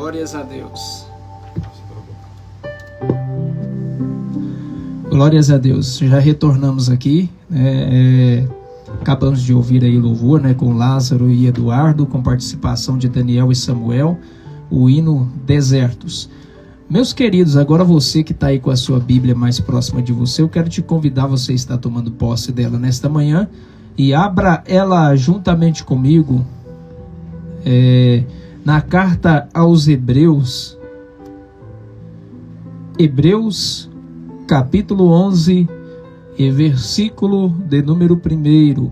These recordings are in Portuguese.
Glórias a Deus. Glórias a Deus. Já retornamos aqui, né? Acabamos de ouvir aí louvor, né, com Lázaro e Eduardo, com participação de Daniel e Samuel, o hino Desertos. Meus queridos, agora você que está aí com a sua Bíblia mais próxima de você, eu quero te convidar, você está tomando posse dela nesta manhã, e abra ela juntamente comigo na carta aos Hebreus, capítulo 11, e versículo de número 1.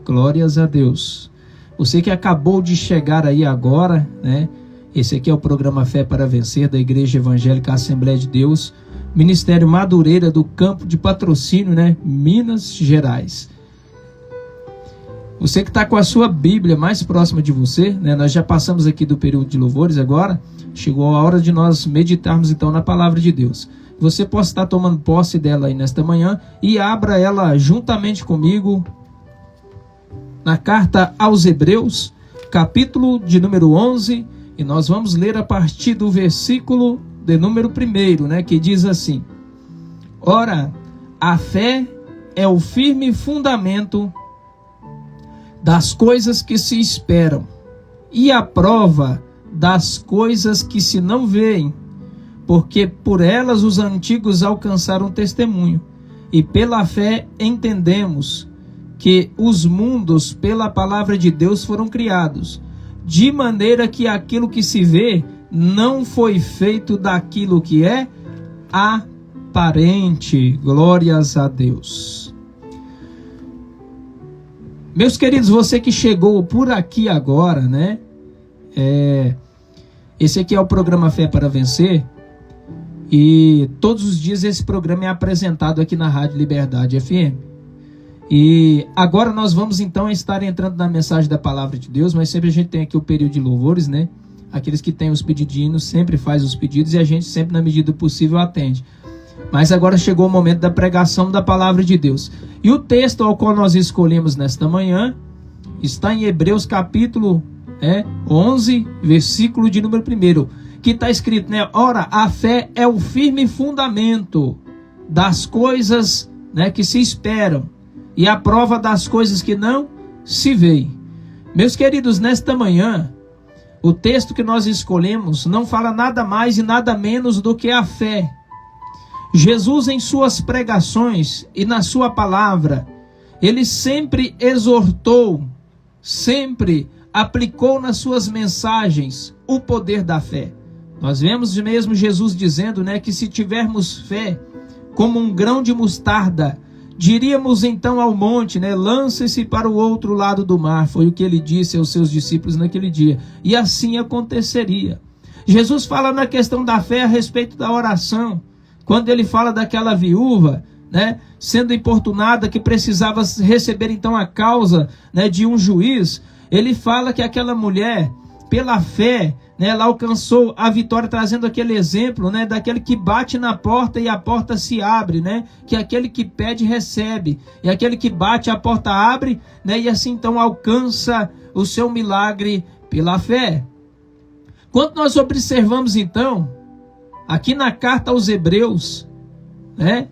Glórias a Deus. Você que acabou de chegar aí agora, né? Esse aqui é o programa Fé para Vencer, da Igreja Evangélica Assembleia de Deus, Ministério Madureira do Campo de Patrocínio, né? Minas Gerais. Você que está com a sua Bíblia mais próxima de você, né? Nós já passamos aqui do período de louvores agora, chegou a hora de nós meditarmos então na Palavra de Deus. Você pode estar tomando posse dela aí nesta manhã e abra ela juntamente comigo na carta aos Hebreus, capítulo de número 11, e nós vamos ler a partir do versículo de número 1, né, que diz assim: Ora, a fé é o firme fundamento das coisas que se esperam e a prova das coisas que se não veem, porque por elas os antigos alcançaram testemunho, e pela fé entendemos que os mundos pela palavra de Deus foram criados, de maneira que aquilo que se vê não foi feito daquilo que é aparente. Glórias a Deus. Meus queridos, você que chegou por aqui agora, né? Esse aqui é o programa Fé para Vencer. E todos os dias esse programa é apresentado aqui na Rádio Liberdade FM. E agora nós vamos então estar entrando na mensagem da Palavra de Deus, mas sempre a gente tem aqui o período de louvores, né? Aqueles que têm os pedidinos sempre faz os pedidos e a gente sempre, na medida do possível, atende. Mas agora chegou o momento da pregação da Palavra de Deus. E o texto ao qual nós escolhemos nesta manhã está em Hebreus capítulo 11, versículo de número 1. Que está escrito, né? Ora, a fé é o firme fundamento das coisas, né, que se esperam e a prova das coisas que não se veem. Meus queridos, nesta manhã, o texto que nós escolhemos não fala nada mais e nada menos do que a fé. Jesus, em suas pregações e na sua palavra, ele sempre exortou, sempre aplicou nas suas mensagens o poder da fé. Nós vemos mesmo Jesus dizendo, né, que se tivermos fé como um grão de mostarda, diríamos então ao monte, né, lance-se para o outro lado do mar. Foi o que ele disse aos seus discípulos naquele dia. E assim aconteceria. Jesus fala na questão da fé a respeito da oração. Quando ele fala daquela viúva, né, sendo importunada, que precisava receber então a causa, né, de um juiz, ele fala que aquela mulher, pela fé, né, ela alcançou a vitória, trazendo aquele exemplo, né, daquele que bate na porta e a porta se abre, né, que aquele que pede recebe, e aquele que bate a porta abre, né, e assim então alcança o seu milagre pela fé. Quando nós observamos então, aqui na carta aos Hebreus, né,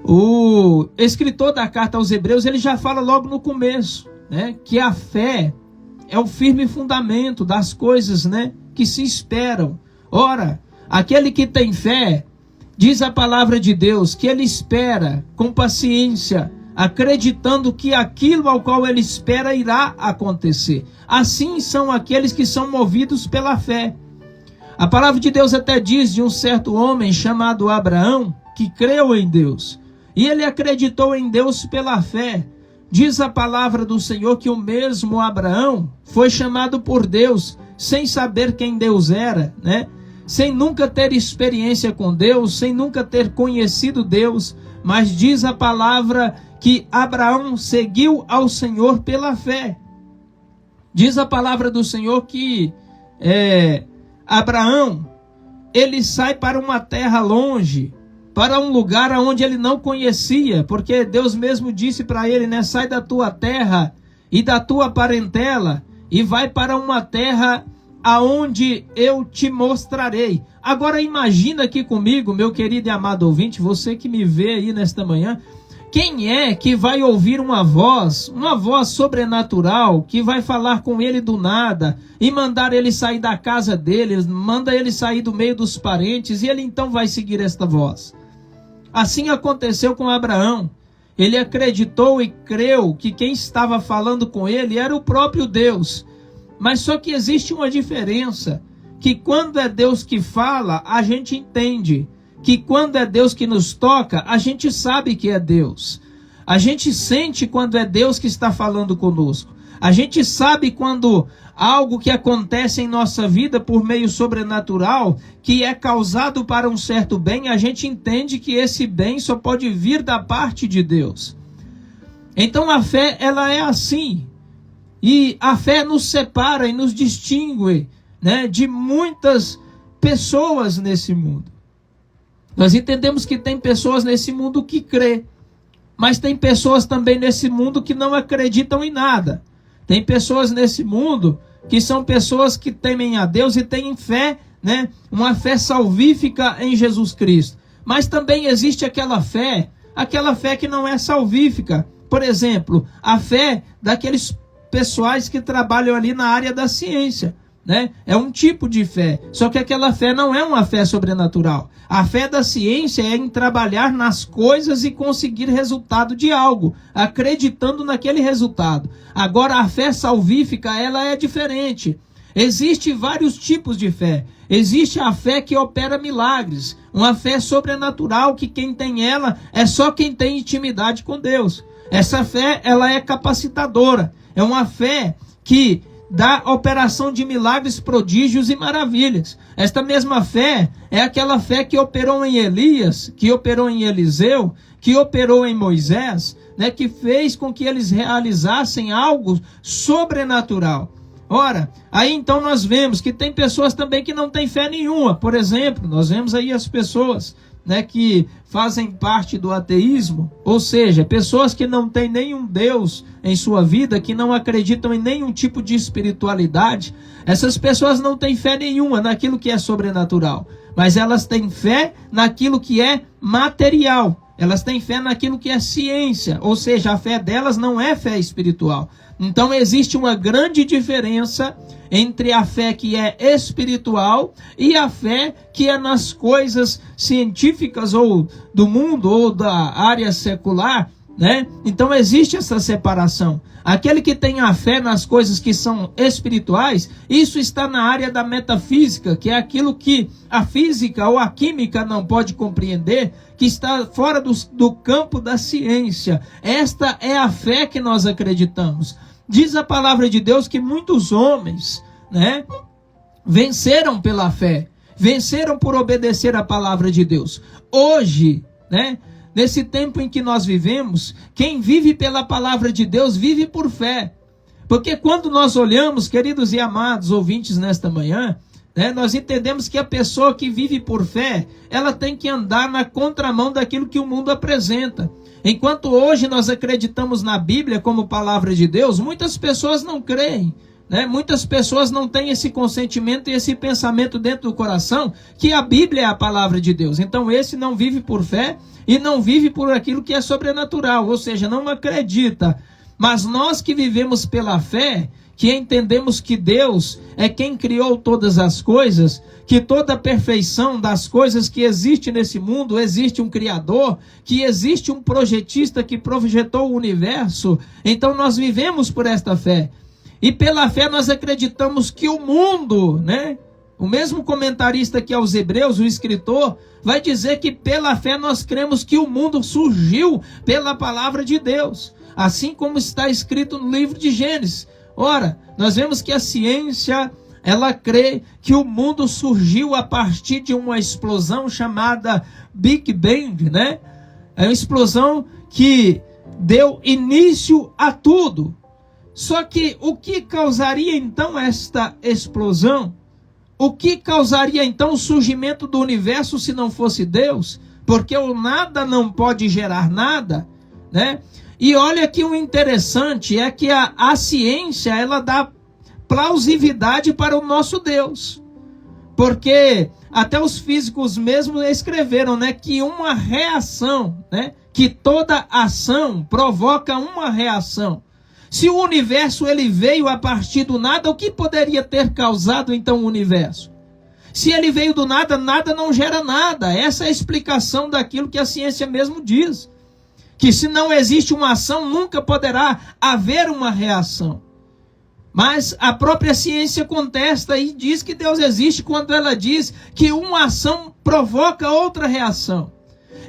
o escritor da carta aos Hebreus, ele já fala logo no começo, né, que a fé é o firme fundamento das coisas, né, que se esperam. Ora, aquele que tem fé, diz a palavra de Deus, que ele espera com paciência, acreditando que aquilo ao qual ele espera irá acontecer. Assim são aqueles que são movidos pela fé. A palavra de Deus até diz de um certo homem chamado Abraão, que creu em Deus, e ele acreditou em Deus pela fé. Diz a palavra do Senhor que o mesmo Abraão foi chamado por Deus sem saber quem Deus era, né? Sem nunca ter experiência com Deus, sem nunca ter conhecido Deus, mas diz a palavra que Abraão seguiu ao Senhor pela fé. Diz a palavra do Senhor que Abraão, ele sai para uma terra longe, para um lugar onde ele não conhecia, porque Deus mesmo disse para ele, né, sai da tua terra e da tua parentela e vai para uma terra aonde eu te mostrarei. Agora imagina aqui comigo, meu querido e amado ouvinte, você que me vê aí nesta manhã, quem é que vai ouvir uma voz sobrenatural, que vai falar com ele do nada, e mandar ele sair da casa dele, manda ele sair do meio dos parentes, e ele então vai seguir esta voz? Assim aconteceu com Abraão. Ele acreditou e creu que quem estava falando com ele era o próprio Deus. Mas só que existe uma diferença, que quando é Deus que fala, a gente entende. Que quando é Deus que nos toca, a gente sabe que é Deus. A gente sente quando é Deus que está falando conosco. A gente sabe quando algo que acontece em nossa vida por meio sobrenatural, que é causado para um certo bem, a gente entende que esse bem só pode vir da parte de Deus. Então a fé, ela é assim. E a fé nos separa e nos distingue, né, de muitas pessoas nesse mundo. Nós entendemos que tem pessoas nesse mundo que crê, mas tem pessoas também nesse mundo que não acreditam em nada. Tem pessoas nesse mundo que são pessoas que temem a Deus e têm fé, né, uma fé salvífica em Jesus Cristo. Mas também existe aquela fé que não é salvífica. Por exemplo, a fé daqueles pessoais que trabalham ali na área da ciência, né? É um tipo de fé, só que aquela fé não é uma fé sobrenatural. A fé da ciência é em trabalhar nas coisas e conseguir resultado de algo, acreditando naquele resultado. Agora a fé salvífica, ela é diferente. Existem vários tipos de fé. Existe a fé que opera milagres, uma fé sobrenatural que quem tem ela é só quem tem intimidade com Deus. Essa fé, ela é capacitadora, é uma fé que da operação de milagres, prodígios e maravilhas. Esta mesma fé é aquela fé que operou em Elias, que operou em Eliseu, que operou em Moisés, né, que fez com que eles realizassem algo sobrenatural. Ora, aí então nós vemos que tem pessoas também que não têm fé nenhuma. Por exemplo, nós vemos aí as pessoas, né, que fazem parte do ateísmo, ou seja, pessoas que não têm nenhum Deus em sua vida, que não acreditam em nenhum tipo de espiritualidade. Essas pessoas não têm fé nenhuma naquilo que é sobrenatural, mas elas têm fé naquilo que é material. Elas têm fé naquilo que é ciência, ou seja, a fé delas não é fé espiritual. Então existe uma grande diferença entre a fé que é espiritual e a fé que é nas coisas científicas ou do mundo ou da área secular, né? Então existe essa separação. Aquele que tem a fé nas coisas que são espirituais, isso está na área da metafísica, que é aquilo que a física ou a química não pode compreender, que está fora do campo da ciência. Esta é a fé que nós acreditamos. Diz a palavra de Deus que muitos homens, né, venceram pela fé, venceram por obedecer a palavra de Deus. Hoje, né, nesse tempo em que nós vivemos, quem vive pela palavra de Deus vive por fé. Porque quando nós olhamos, queridos e amados ouvintes, nesta manhã, né, nós entendemos que a pessoa que vive por fé, ela tem que andar na contramão daquilo que o mundo apresenta. Enquanto hoje nós acreditamos na Bíblia como palavra de Deus, muitas pessoas não creem, né? Muitas pessoas não têm esse consentimento e esse pensamento dentro do coração que a Bíblia é a palavra de Deus. Então esse não vive por fé e não vive por aquilo que é sobrenatural, ou seja, não acredita. Mas nós que vivemos pela fé, que entendemos que Deus é quem criou todas as coisas, que toda a perfeição das coisas que existe nesse mundo, existe um Criador, que existe um projetista que projetou o universo. Então nós vivemos por esta fé. E pela fé nós acreditamos que o mundo, né? O mesmo comentarista que aos Hebreus, o escritor, vai dizer que pela fé nós cremos que o mundo surgiu pela palavra de Deus. Assim como está escrito no livro de Gênesis. Ora, nós vemos que a ciência, ela crê que o mundo surgiu a partir de uma explosão chamada Big Bang, né? É uma explosão que deu início a tudo. Só que o que causaria então esta explosão? O que causaria então o surgimento do universo se não fosse Deus? Porque o nada não pode gerar nada, né? E olha que o interessante é que a ciência, ela dá plausibilidade para o nosso Deus. Porque até os físicos mesmo escreveram, né, que uma reação, né, que toda ação provoca uma reação. Se o universo ele veio a partir do nada, o que poderia ter causado então o universo? Se ele veio do nada, nada não gera nada. Essa é a explicação daquilo que a ciência mesmo diz. Que se não existe uma ação, nunca poderá haver uma reação. Mas a própria ciência contesta e diz que Deus existe quando ela diz que uma ação provoca outra reação.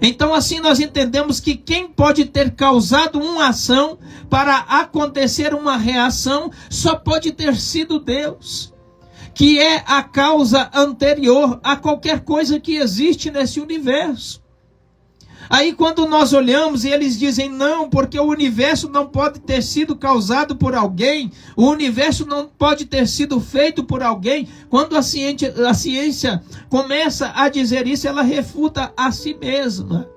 Então assim nós entendemos que quem pode ter causado uma ação para acontecer uma reação só pode ter sido Deus, que é a causa anterior a qualquer coisa que existe nesse universo. Aí quando nós olhamos e eles dizem não, porque o universo não pode ter sido causado por alguém, o universo não pode ter sido feito por alguém, quando a ciência começa a dizer isso, ela refuta a si mesma.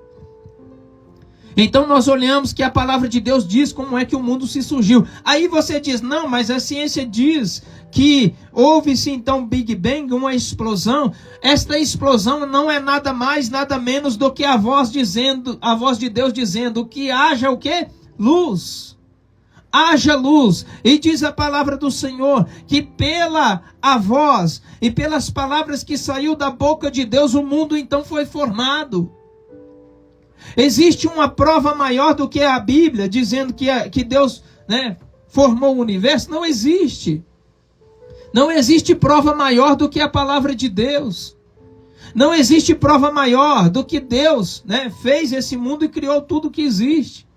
Então nós olhamos que a palavra de Deus diz como é que o mundo se surgiu. Aí você diz, não, mas a ciência diz que houve-se então Big Bang, uma explosão. Esta explosão não é nada mais, nada menos do que a voz de Deus dizendo que haja o quê? Luz. Haja luz. E diz a palavra do Senhor que pela a voz e pelas palavras que saiu da boca de Deus, o mundo então foi formado. Existe uma prova maior do que a Bíblia dizendo que Deus, né, formou o universo? Não existe. Não existe prova maior do que a palavra de Deus. Não existe prova maior do que Deus, né, fez esse mundo e criou tudo que existe.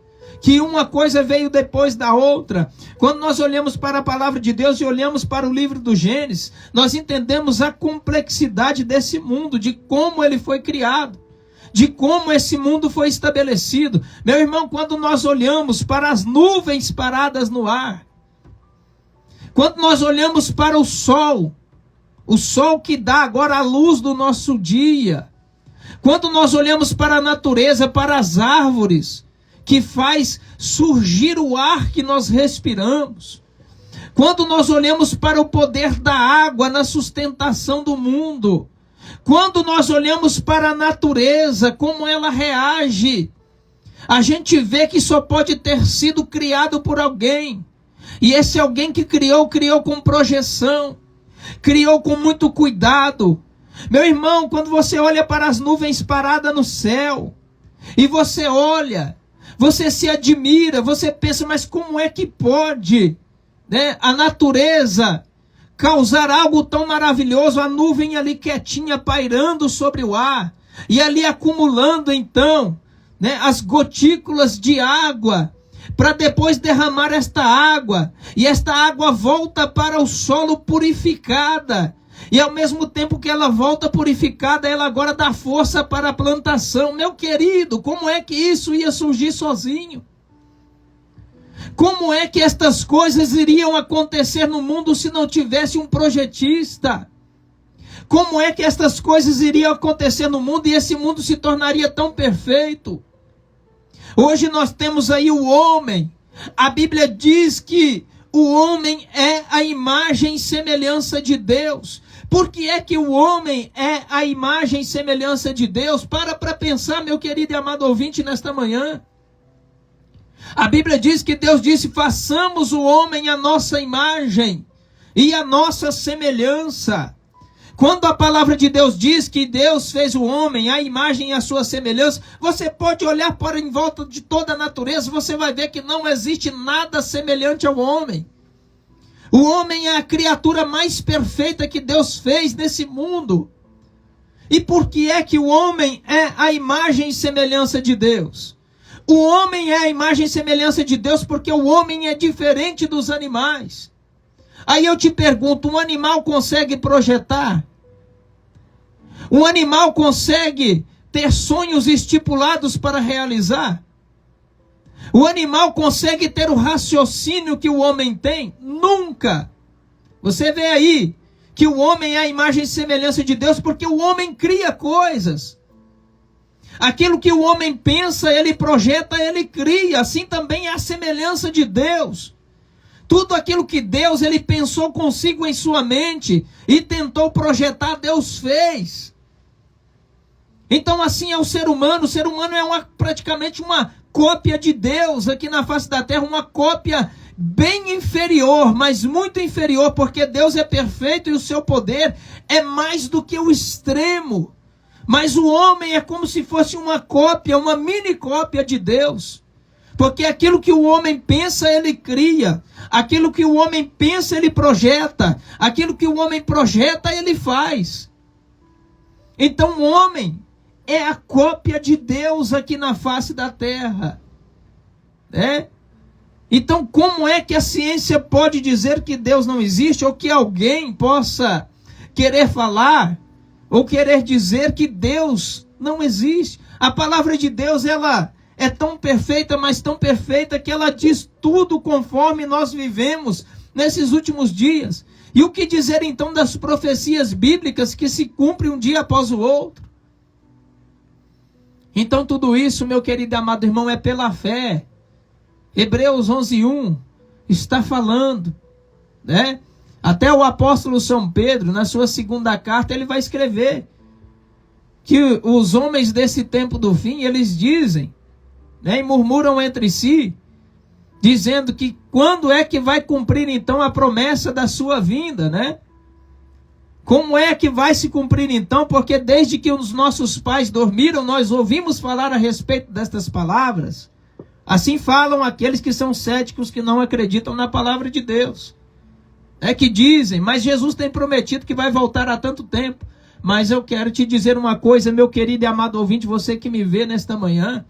Que uma coisa veio depois da outra. Quando nós olhamos para a palavra de Deus e olhamos para o livro do Gênesis, nós entendemos a complexidade desse mundo, de como ele foi criado, de como esse mundo foi estabelecido. Meu irmão, quando nós olhamos para as nuvens paradas no ar, quando nós olhamos para o sol que dá agora a luz do nosso dia, quando nós olhamos para a natureza, para as árvores, que faz surgir o ar que nós respiramos, quando nós olhamos para o poder da água na sustentação do mundo, quando nós olhamos para a natureza, como ela reage, a gente vê que só pode ter sido criado por alguém. E esse alguém que criou com projeção, criou com muito cuidado. Meu irmão, quando você olha para as nuvens paradas no céu, e você olha, você se admira, você pensa, mas como é que pode, né, a natureza causar algo tão maravilhoso, a nuvem ali quietinha, pairando sobre o ar, e ali acumulando então, né, as gotículas de água, para depois derramar esta água, e esta água volta para o solo purificada, e ao mesmo tempo que ela volta purificada, ela agora dá força para a plantação. Meu querido, como é que isso ia surgir sozinho? Como é que estas coisas iriam acontecer no mundo se não tivesse um projetista? Como é que estas coisas iriam acontecer no mundo e esse mundo se tornaria tão perfeito? Hoje nós temos aí o homem. A Bíblia diz que o homem é a imagem e semelhança de Deus. Por que é que o homem é a imagem e semelhança de Deus? Para pensar, meu querido e amado ouvinte, nesta manhã. A Bíblia diz que Deus disse, façamos o homem a nossa imagem e a nossa semelhança. Quando a palavra de Deus diz que Deus fez o homem, a imagem e a sua semelhança, você pode olhar para em volta de toda a natureza, você vai ver que não existe nada semelhante ao homem. O homem é a criatura mais perfeita que Deus fez nesse mundo. E por que é que o homem é a imagem e semelhança de Deus? O homem é a imagem e semelhança de Deus porque o homem é diferente dos animais. Aí eu te pergunto, um animal consegue projetar? Um animal consegue ter sonhos estipulados para realizar? O animal consegue ter o raciocínio que o homem tem? Nunca! Você vê aí que o homem é a imagem e semelhança de Deus porque o homem cria coisas. Aquilo que o homem pensa, ele projeta, ele cria. Assim também é a semelhança de Deus. Tudo aquilo que Deus ele pensou consigo em sua mente e tentou projetar, Deus fez. Então assim é o ser humano. O ser humano é praticamente uma cópia de Deus aqui na face da terra, uma cópia bem inferior, mas muito inferior, porque Deus é perfeito e o seu poder é mais do que o extremo. Mas o homem é como se fosse uma cópia, uma mini cópia de Deus. Porque aquilo que o homem pensa, ele cria. Aquilo que o homem pensa, ele projeta. Aquilo que o homem projeta, ele faz. Então o homem é a cópia de Deus aqui na face da terra. Então como é que a ciência pode dizer que Deus não existe? Ou que alguém possa querer falar ou querer dizer que Deus não existe? A palavra de Deus, ela é tão perfeita, mas tão perfeita, que ela diz tudo conforme nós vivemos nesses últimos dias. E o que dizer então das profecias bíblicas que se cumprem um dia após o outro? Então tudo isso, meu querido e amado irmão, é pela fé. Hebreus 11:1 está falando, Até o apóstolo São Pedro, na sua segunda carta, ele vai escrever que os homens desse tempo do fim, eles dizem, e murmuram entre si, dizendo que quando é que vai cumprir então a promessa da sua vinda, Como é que vai se cumprir então? Porque desde que os nossos pais dormiram, nós ouvimos falar a respeito destas palavras. Assim falam aqueles que são céticos, que não acreditam na palavra de Deus. Que dizem, mas Jesus tem prometido que vai voltar há tanto tempo. Mas eu quero te dizer uma coisa, meu querido e amado ouvinte, você que me vê nesta manhã,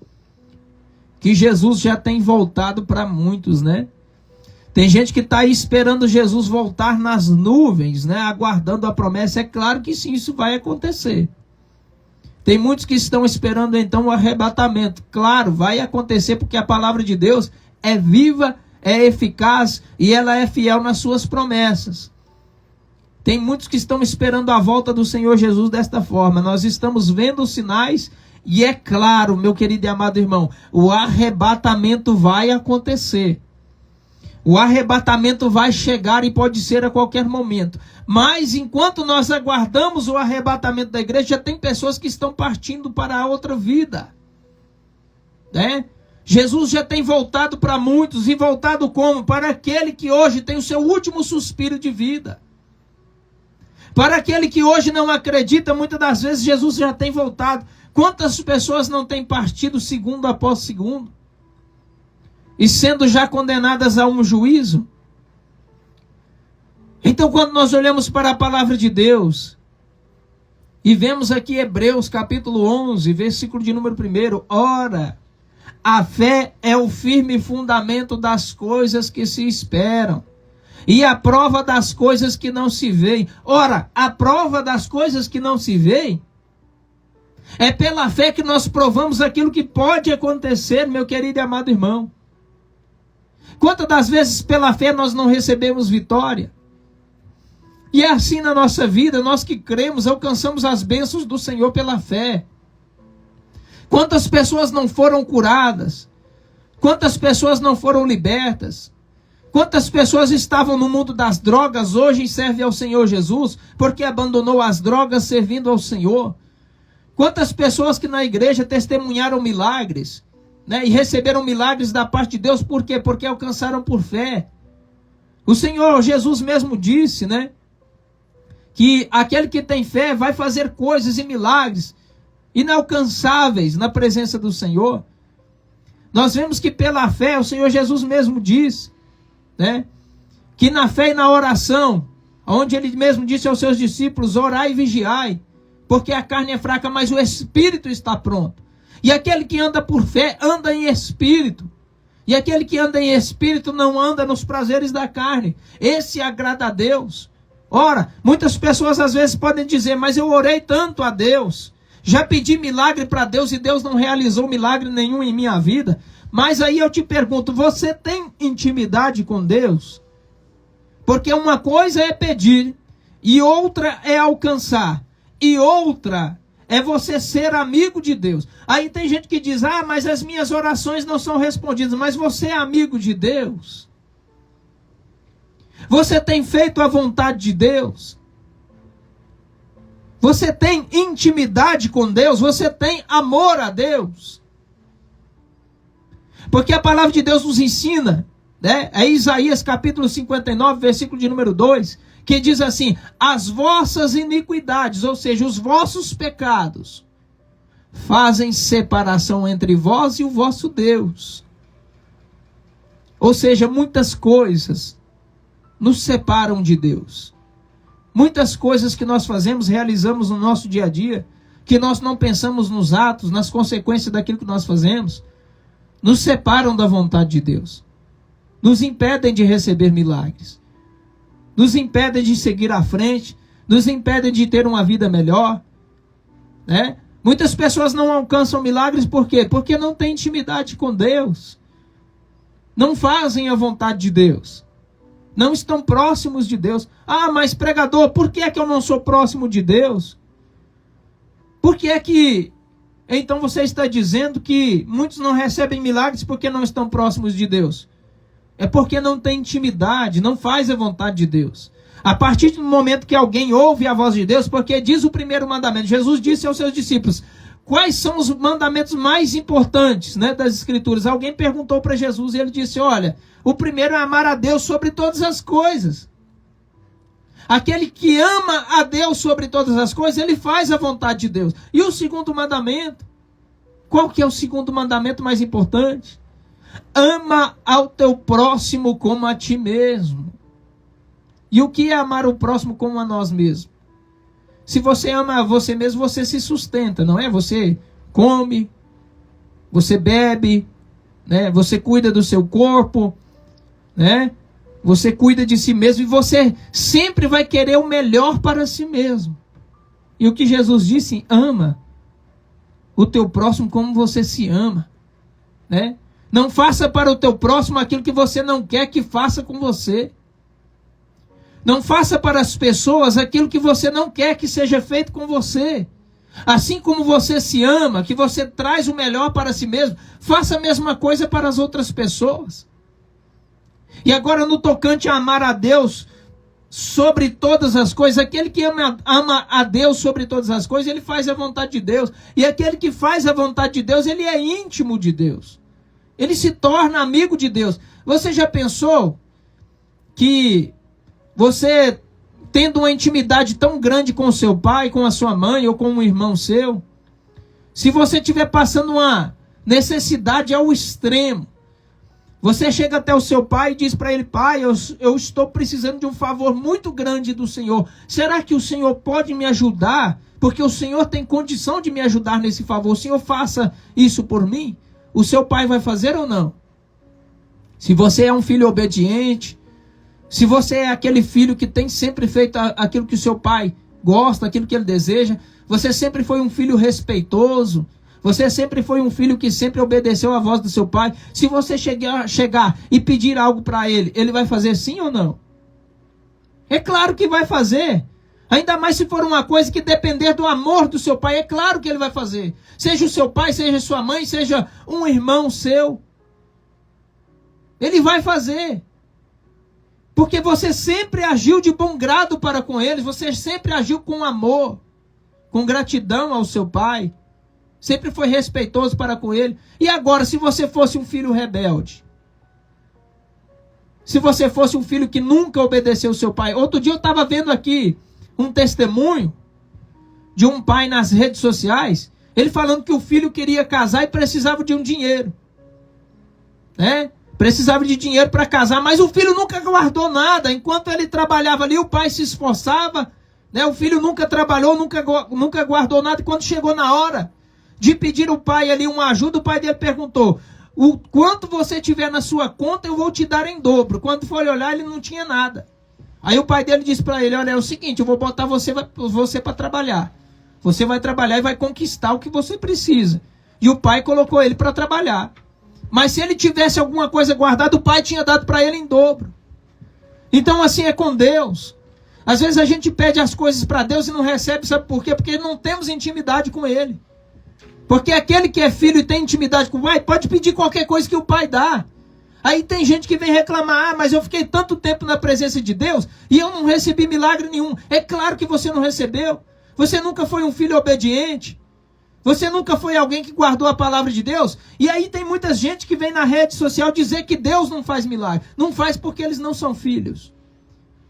que Jesus já tem voltado para muitos, Tem gente que está aí esperando Jesus voltar nas nuvens, aguardando a promessa. É claro que sim, isso vai acontecer. Tem muitos que estão esperando então o arrebatamento. Claro, vai acontecer, porque a palavra de Deus é viva, é eficaz e ela é fiel nas suas promessas. Tem muitos que estão esperando a volta do Senhor Jesus desta forma. Nós estamos vendo os sinais e é claro, meu querido e amado irmão, o arrebatamento vai acontecer. O arrebatamento vai chegar e pode ser a qualquer momento. Mas enquanto nós aguardamos o arrebatamento da igreja, já tem pessoas que estão partindo para a outra vida. Jesus já tem voltado para muitos. E voltado como? Para aquele que hoje tem o seu último suspiro de vida. Para aquele que hoje não acredita, muitas das vezes Jesus já tem voltado. Quantas pessoas não têm partido segundo após segundo? E sendo já condenadas a um juízo? Então quando nós olhamos para a palavra de Deus, e vemos aqui Hebreus capítulo 11, versículo de número 1, ora, a fé é o firme fundamento das coisas que se esperam, e a prova das coisas que não se veem. Ora, a prova das coisas que não se veem, é pela fé que nós provamos aquilo que pode acontecer, meu querido e amado irmão. Quantas das vezes pela fé nós não recebemos vitória? E é assim na nossa vida, nós que cremos, alcançamos as bênçãos do Senhor pela fé. Quantas pessoas não foram curadas? Quantas pessoas não foram libertas? Quantas pessoas estavam no mundo das drogas, hoje servem ao Senhor Jesus, porque abandonou as drogas servindo ao Senhor? Quantas pessoas que na igreja testemunharam milagres, e receberam milagres da parte de Deus, por quê? Porque alcançaram por fé. O Senhor Jesus mesmo disse, que aquele que tem fé vai fazer coisas e milagres inalcançáveis na presença do Senhor. Nós vemos que pela fé, o Senhor Jesus mesmo disse, que na fé e na oração, onde ele mesmo disse aos seus discípulos, orai e vigiai, porque a carne é fraca, mas o espírito está pronto. E aquele que anda por fé, anda em espírito. E aquele que anda em espírito não anda nos prazeres da carne. Esse agrada a Deus. Ora, muitas pessoas às vezes podem dizer, mas eu orei tanto a Deus, já pedi milagre para Deus e Deus não realizou milagre nenhum em minha vida. Mas aí eu te pergunto, você tem intimidade com Deus? Porque uma coisa é pedir, e outra é alcançar, e outra é você ser amigo de Deus. Aí tem gente que diz, mas as minhas orações não são respondidas. Mas você é amigo de Deus? Você tem feito a vontade de Deus? Você tem intimidade com Deus? Você tem amor a Deus? Porque a palavra de Deus nos ensina, né? É Isaías capítulo 59, versículo de número 2, que diz assim: as vossas iniquidades, ou seja, os vossos pecados, fazem separação entre vós e o vosso Deus. Ou seja, muitas coisas nos separam de Deus. Muitas coisas que nós fazemos, realizamos no nosso dia a dia, que nós não pensamos nos atos, nas consequências daquilo que nós fazemos, nos separam da vontade de Deus. Nos impedem de receber milagres. Nos impedem de seguir à frente. Nos impedem de ter uma vida melhor. Né? Muitas pessoas não alcançam milagres por quê? Porque não têm intimidade com Deus. Não fazem a vontade de Deus. Não estão próximos de Deus. Ah, mas pregador, por que é que eu não sou próximo de Deus? Por que é que então você está dizendo que muitos não recebem milagres porque não estão próximos de Deus? É porque não tem intimidade, não faz a vontade de Deus. A partir do momento que alguém ouve a voz de Deus, porque diz o primeiro mandamento, Jesus disse aos seus discípulos, quais são os mandamentos mais importantes, né, das Escrituras? Alguém perguntou para Jesus e ele disse, olha, o primeiro é amar a Deus sobre todas as coisas. Aquele que ama a Deus sobre todas as coisas, ele faz a vontade de Deus. E o segundo mandamento? Qual que é o segundo mandamento mais importante? Ama ao teu próximo como a ti mesmo. E o que é amar o próximo como a nós mesmos? Se você ama a você mesmo, você se sustenta, não é? Você come, você bebe, né? Você cuida do seu corpo, né? Você cuida de si mesmo e você sempre vai querer o melhor para si mesmo. E o que Jesus disse, ama o teu próximo como você se ama, né? Não faça para o teu próximo aquilo que você não quer que faça com você. Não faça para as pessoas aquilo que você não quer que seja feito com você. Assim como você se ama, que você traz o melhor para si mesmo, faça a mesma coisa para as outras pessoas. E agora no tocante a amar a Deus sobre todas as coisas, aquele que ama a Deus sobre todas as coisas, ele faz a vontade de Deus. E aquele que faz a vontade de Deus, ele é íntimo de Deus. Ele se torna amigo de Deus. Você já pensou que você, tendo uma intimidade tão grande com o seu pai, com a sua mãe ou com um irmão seu, se você estiver passando uma necessidade ao extremo, você chega até o seu pai e diz para ele, pai, eu estou precisando de um favor muito grande do Senhor. Será que o Senhor pode me ajudar? Porque o Senhor tem condição de me ajudar nesse favor. O Senhor faça isso por mim? O seu pai vai fazer ou não? Se você é um filho obediente, se você é aquele filho que tem sempre feito aquilo que o seu pai gosta, aquilo que ele deseja, você sempre foi um filho respeitoso, você sempre foi um filho que sempre obedeceu à voz do seu pai, se você chegar e pedir algo para ele, ele vai fazer sim ou não? É claro que vai fazer. Ainda mais se for uma coisa que depender do amor do seu pai, é claro que ele vai fazer. Seja o seu pai, seja sua mãe, seja um irmão seu. Ele vai fazer. Porque você sempre agiu de bom grado para com eles, você sempre agiu com amor, com gratidão ao seu pai, sempre foi respeitoso para com ele. E agora, se você fosse um filho rebelde, se você fosse um filho que nunca obedeceu ao seu pai, outro dia eu estava vendo aqui um testemunho de um pai nas redes sociais, ele falando que o filho queria casar e precisava de um dinheiro, né? Precisava de dinheiro para casar, mas o filho nunca guardou nada. Enquanto ele trabalhava ali, o pai se esforçava, né? O filho nunca trabalhou, nunca guardou nada. E quando chegou na hora de pedir ao pai ali uma ajuda, o pai dele perguntou, o quanto você tiver na sua conta, eu vou te dar em dobro. Quando foi olhar, ele não tinha nada. Aí o pai dele disse para ele, olha, é o seguinte, eu vou botar você para trabalhar. Você vai trabalhar e vai conquistar o que você precisa. E o pai colocou ele para trabalhar. Mas se ele tivesse alguma coisa guardada, o pai tinha dado para ele em dobro. Então assim é com Deus. Às vezes a gente pede as coisas para Deus e não recebe, sabe por quê? Porque não temos intimidade com Ele. Porque aquele que é filho e tem intimidade com o pai, pode pedir qualquer coisa que o pai dá. Aí tem gente que vem reclamar, mas eu fiquei tanto tempo na presença de Deus e eu não recebi milagre nenhum. É claro que você não recebeu. Você nunca foi um filho obediente. Você nunca foi alguém que guardou a palavra de Deus. E aí tem muita gente que vem na rede social dizer que Deus não faz milagre. Não faz porque eles não são filhos.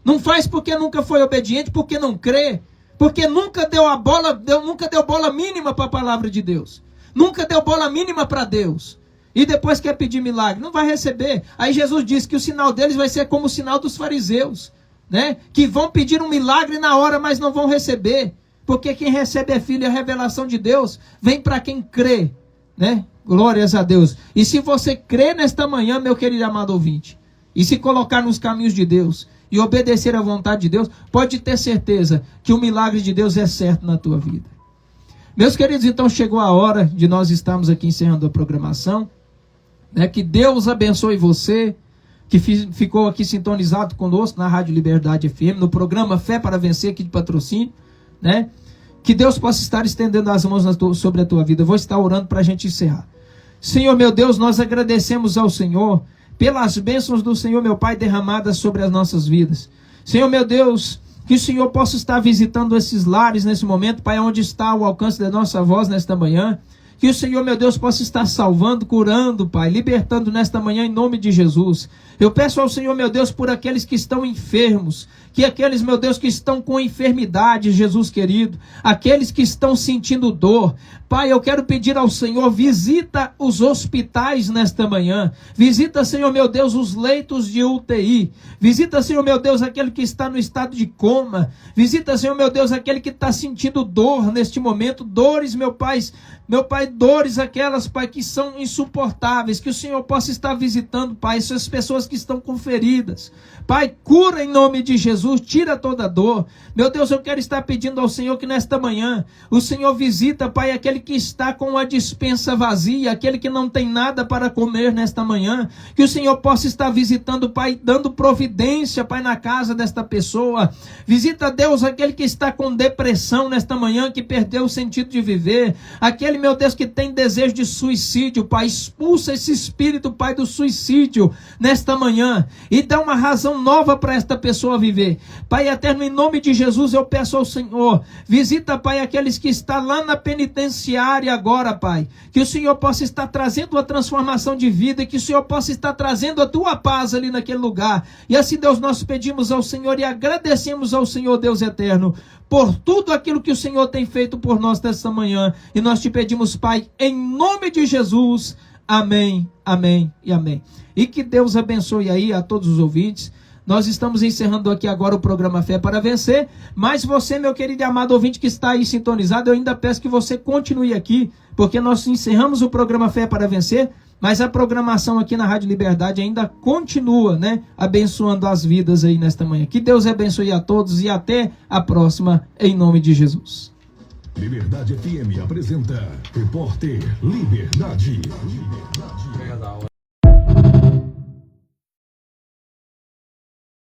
Não faz porque nunca foi obediente, porque não crê. Porque nunca deu bola mínima para a palavra de Deus. Nunca deu bola mínima para Deus. E depois quer pedir milagre, não vai receber. Aí Jesus disse que o sinal deles vai ser como o sinal dos fariseus, né? Que vão pedir um milagre na hora, mas não vão receber. Porque quem recebe é filho, e a revelação de Deus vem para quem crê, né? Glórias a Deus. E se você crê nesta manhã, meu querido e amado ouvinte, e se colocar nos caminhos de Deus e obedecer à vontade de Deus, pode ter certeza que o milagre de Deus é certo na tua vida. Meus queridos, então chegou a hora de nós estarmos aqui encerrando a programação. Que Deus abençoe você, que ficou aqui sintonizado conosco na Rádio Liberdade FM, no programa Fé para Vencer, aqui de patrocínio, né? Que Deus possa estar estendendo as mãos sobre a tua vida. Eu vou estar orando para a gente encerrar. Senhor, meu Deus, nós agradecemos ao Senhor pelas bênçãos do Senhor, meu Pai, derramadas sobre as nossas vidas. Senhor, meu Deus, que o Senhor possa estar visitando esses lares nesse momento, Pai, onde está o alcance da nossa voz nesta manhã. Que o Senhor, meu Deus, possa estar salvando, curando, Pai, libertando nesta manhã em nome de Jesus. Eu peço ao Senhor, meu Deus, por aqueles que estão enfermos, que aqueles, meu Deus, que estão com enfermidade, Jesus querido, aqueles que estão sentindo dor. Pai, eu quero pedir ao Senhor, visita os hospitais nesta manhã. Visita, Senhor, meu Deus, os leitos de UTI. Visita, Senhor, meu Deus, aquele que está no estado de coma. Visita, Senhor, meu Deus, aquele que está sentindo dor neste momento. Dores, meu Pai, dores aquelas, Pai, que são insuportáveis. Que o Senhor possa estar visitando, Pai, essas pessoas que estão com feridas. Pai, cura em nome de Jesus, tira toda dor. Meu Deus, eu quero estar pedindo ao Senhor que nesta manhã o Senhor visita, Pai, aquele que está com a despensa vazia, aquele que não tem nada para comer nesta manhã. Que o Senhor possa estar visitando, Pai, dando providência, Pai, na casa desta pessoa. Visita, Deus, aquele que está com depressão nesta manhã, que perdeu o sentido de viver. Aquele, meu Deus, que tem desejo de suicídio, Pai, expulsa esse espírito, Pai, do suicídio nesta manhã e dá uma razão nova para esta pessoa viver. Pai eterno, em nome de Jesus, eu peço ao Senhor, visita, Pai, aqueles que estão lá na penitenciária agora, Pai, que o Senhor possa estar trazendo a transformação de vida, que o Senhor possa estar trazendo a tua paz ali naquele lugar. E assim, Deus, nós pedimos ao Senhor e agradecemos ao Senhor, Deus eterno, por tudo aquilo que o Senhor tem feito por nós nesta manhã. E nós te pedimos, Pai, em nome de Jesus. Amém, amém e amém. E que Deus abençoe aí a todos os ouvintes. Nós estamos encerrando aqui agora o programa Fé para Vencer, mas você, meu querido e amado ouvinte que está aí sintonizado, eu ainda peço que você continue aqui, porque nós encerramos o programa Fé para Vencer, mas a programação aqui na Rádio Liberdade ainda continua, né, abençoando as vidas aí nesta manhã. Que Deus abençoe a todos e até a próxima, em nome de Jesus. Liberdade FM apresenta Repórter Liberdade.